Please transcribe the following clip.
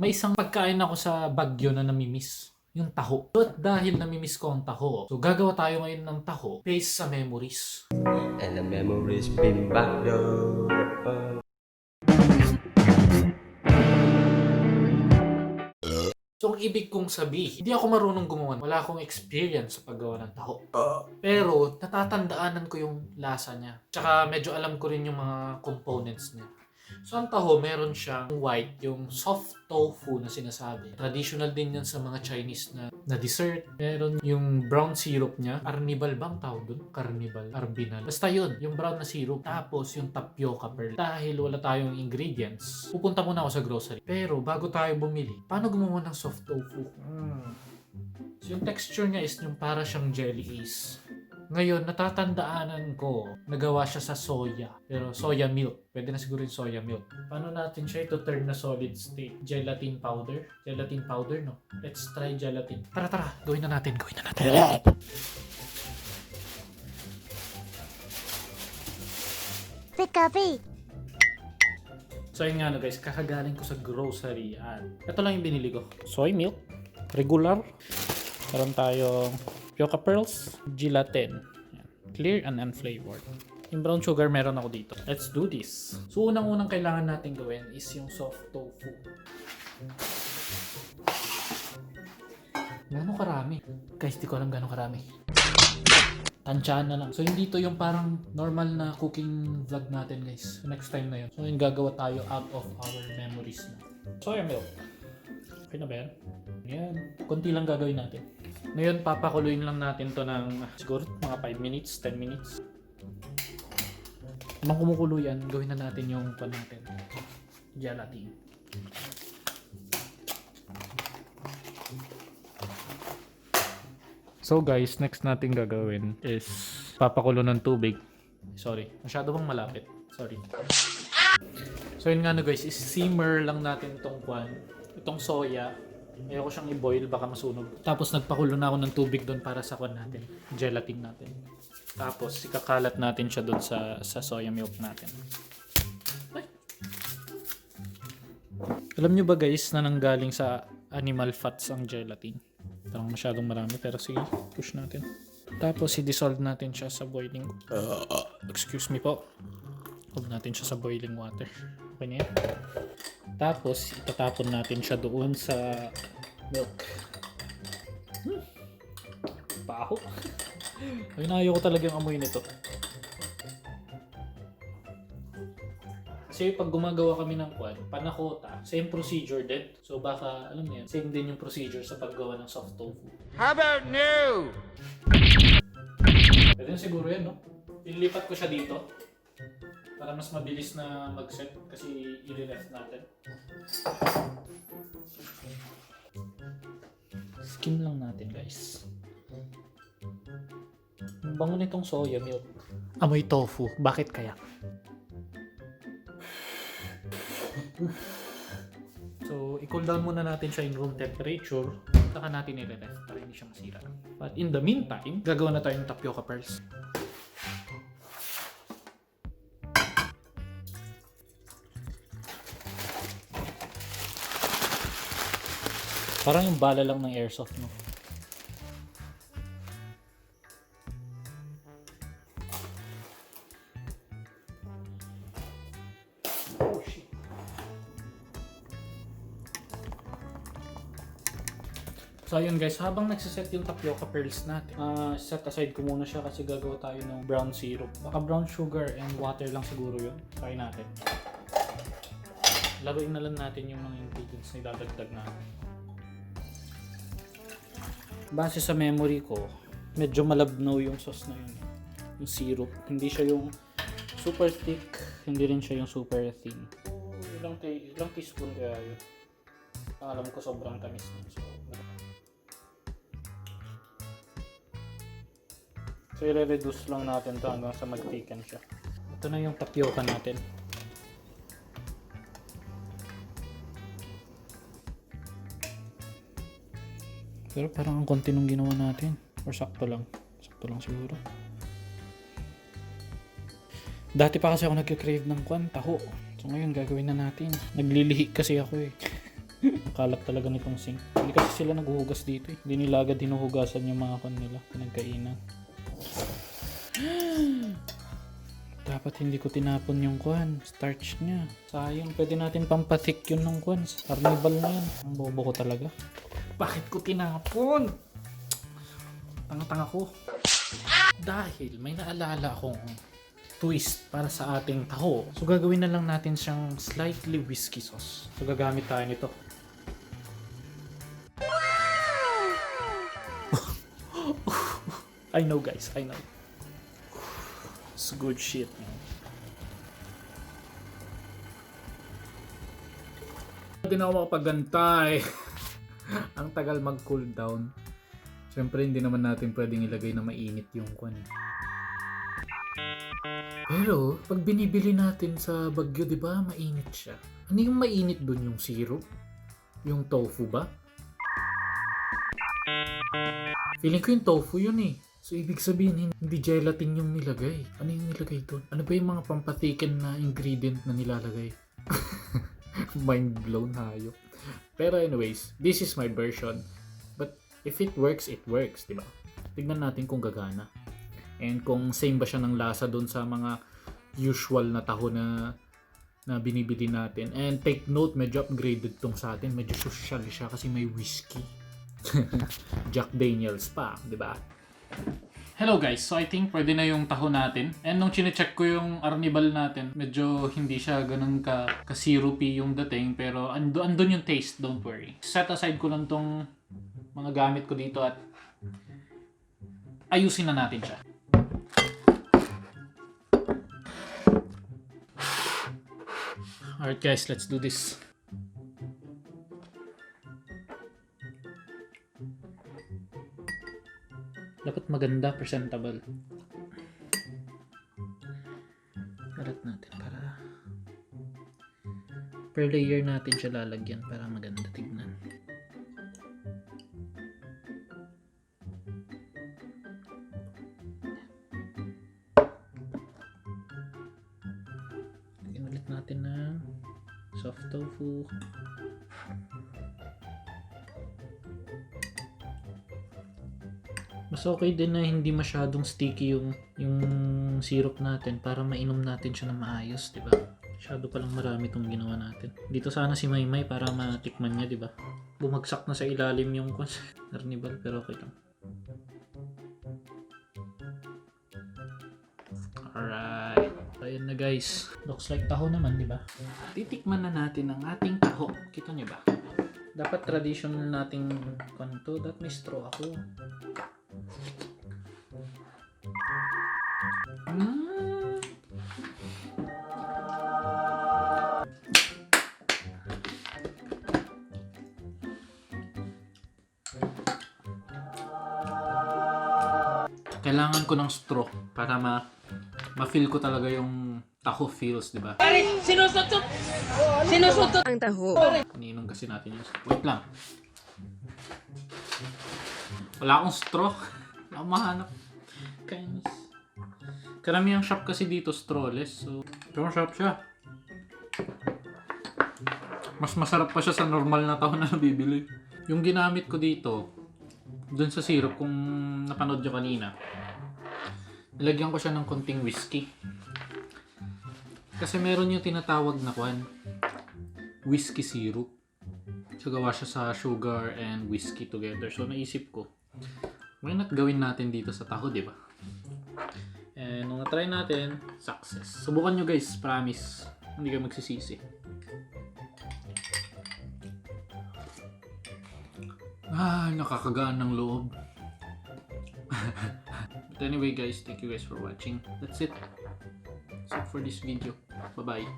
May isang pagkain ako sa Baguio na namimiss. Yung taho. At dahil namimiss ko ang taho, so gagawa tayo ngayon ng taho based sa memories. And the memories bring back the So, ang ibig kong sabihin, hindi ako marunong gumawa. Wala akong experience sa paggawa ng taho. Pero, natatandaanan ko yung lasa niya. Tsaka, medyo alam ko rin yung mga components niya. So, ang taho, meron siyang white, yung soft tofu na sinasabi. Traditional din yan sa mga Chinese na dessert. Meron yung brown syrup niya. Arnibal bang tawag dun? Carnival, arbinal. Basta yun, yung brown na syrup. Tapos, yung tapioca pearl. Dahil wala tayong ingredients, pupunta muna ako sa grocery. Pero, bago tayo bumili, paano gumawa ng soft tofu? So, yung texture niya is yung para siyang jelly ace. Ngayon, natatandaanan ko, nagawa siya sa soya. Pero soya milk. Pwede na siguro yung soya milk. Paano natin siya ito turn na solid state? Gelatin powder? Gelatin powder, no? Let's try gelatin. Tara, gawin na natin. Pikapi. So yun nga no guys, kakagaling ko sa grocery at ito lang yung binili ko. Soy milk, regular. Meron tayong tapioca pearls, gelatin. Yan. Clear and unflavored. Yung brown sugar meron ako dito. Let's do this. So unang-unang kailangan natin gawin is yung soft tofu. Gano'ng karami? Guys, di ko alam gano'ng karami. Tansyahan na lang. So hindi to yung parang normal na cooking vlog natin guys. So, next time na yun. So yung gagawa tayo out of our memories na. Soya milk. Okay na ba yan? Yan. Kunti lang gagawin natin. Ngayon, papakuluin lang natin to ng siguro mga 5 minutes, 10 minutes. Habang kumukulo yan, gawin na natin yung pan natin. Gelatin. So guys, next natin gagawin is papakulo ng tubig. Sorry, masyado bang malapit? Sorry. So yun nga no guys, is simmer lang natin itong soya. Ayoko siyang i-boil, baka masunog. Tapos nagpakulo na ako ng tubig doon para sa natin, gelatin natin. Tapos ikakalat natin siya doon sa soya milk natin. Ay. Alam nyo ba guys na nanggaling sa animal fats ang gelatin? Parang masyadong marami pero sige, push natin. Tapos i-dissolve natin siya sa boiling. Excuse me po. Huwag natin siya sa boiling water. Okay na yan. Tapos itatapon natin siya doon sa milk. Baho. Ay, ayaw ko talaga yung amoy nito. Kasi pag gumagawa kami ng panakota, same procedure din. So baka, alam niyo yan, same din yung procedure sa paggawa ng soft tofu. How about new? Pwede na siguro yan, no? Ilipat ko siya dito para mas mabilis na mag-set kasi i-ref natin. Skim lang natin guys. Ang bango nitong soya milk. Amoy tofu. Bakit kaya? So, i-cool down muna natin siya in room temperature. Saka natin i-ref para hindi siya masira. But in the meantime, gagawa na tayo ng tapioca pearls. Parang yung bala lang ng airsoft, no? Oh, shit. So, ayun guys, habang nagsiset yung tapioca pearls natin, set aside ko muna siya kasi gagawa tayo ng brown syrup. Baka brown sugar and water lang siguro yun. Try natin. Laruin na lang natin yung mga ingredients na idadagdag natin. Base sa memory ko, medyo malabnaw yung sauce na yun. Yung syrup. Hindi siya yung super thick, hindi rin siya yung super thin. Ilang teaspoon kaya yun. Alam ko sobrang tamis na. So i-reduce lang natin to hanggang sa mag-thicken siya. Ito na yung tapioca natin. Pero parang ang konti nung ginawa natin. Or sakto lang. Sakto lang siguro. Dati pa kasi ako nagka-crave ng taho. So ngayon gagawin na natin. Naglilihi kasi ako eh. Kalat talaga nitong sink. Hindi kasi sila naghuhugas dito eh. Hindi nila agad hinuhugasan yung mga kon nila. Pinagkainan. Dapat hindi ko tinapon yung kwan. Starch niya. Sayang. Pwede natin pampathik yun ng kwan. Arnibal na yan. Ang bobo ko talaga. Bakit ko tinapon? Tanga-tanga ko. Dahil may naalala akong twist para sa ating taho. So gagawin na lang natin siyang slightly whiskey sauce. So gagamit tayo nito. I know guys, I know. It's good shit, man. Hindi na ako makapagantay. Ang tagal mag-cool down. Siyempre hindi naman natin pwedeng ilagay na mainit yung kwan. Pero pag binibili natin sa Baguio, di ba, mainit siya. Ano yung mainit dun? Yung syrup? Yung tofu ba? Feeling ko yung tofu yun eh. So ibig sabihin hindi gelatin yung nilagay. Ano yung nilagay dun? Ano ba yung mga pampatiken na ingredient na nilalagay? Mind blown, hayop. Pero anyways, this is my version. But if it works, di ba? Tignan natin kung gagana. And kung same ba siya ng lasa doon sa mga usual na taho na binibili natin. And take note, medyo upgraded tong sa atin. Medyo social siya kasi may whiskey. Jack Daniels pa, di ba? Hello guys, so I think pwede na yung taho natin. And nung chinecheck ko yung arnibal natin, medyo hindi siya ganun ka-syrupy yung dating. Pero andun yung taste, don't worry. Set aside ko lang tong mga gamit ko dito at ayusin na natin siya. Alright guys, let's do this. Dapat maganda, presentable. Kalat natin para per layer natin siya lalagyan para maganda tignan. Lagyan ulit natin ng soft tofu. Mas okay din na hindi masyadong sticky yung syrup natin para mainom natin siya na maayos, di ba? Masyado palang marami itong ginawa natin. Dito sana si Maymay para matikman niya, di ba? Bumagsak na sa ilalim yung arnibal, pero okay lang. Alright. Ayan na guys. Looks like taho naman, di ba? Titikman na natin ang ating taho. Kita niyo ba? Dapat traditional nating kanto. Dapat may straw ako. Kailangan ko ng straw para ma-feel ko talaga yung taho feels, di ba? Sinusutot ang taho. Iniinom kasi natin yung straw. Wait lang. Wala akong straw. Wala akong mahanap. Kainis. Karamihang shop kasi dito strawless. So, pero shop siya. Mas masarap pa siya sa normal na taho na nabibili. Yung ginamit ko dito, dun sa syrup, kung napanood nyo kanina, nilagyan ko siya ng konting whiskey. Kasi meron yung tinatawag na whiskey syrup. So, gawa siya sa sugar and whiskey together. So, naisip ko, why not gawin natin dito sa taho, di ba? And nung na-try natin, success. Subukan nyo guys, promise. Hindi kayo magsisisi. Nakakagaan ng loob. But anyway guys, thank you guys for watching. That's it. That's it for this video. Bye-bye.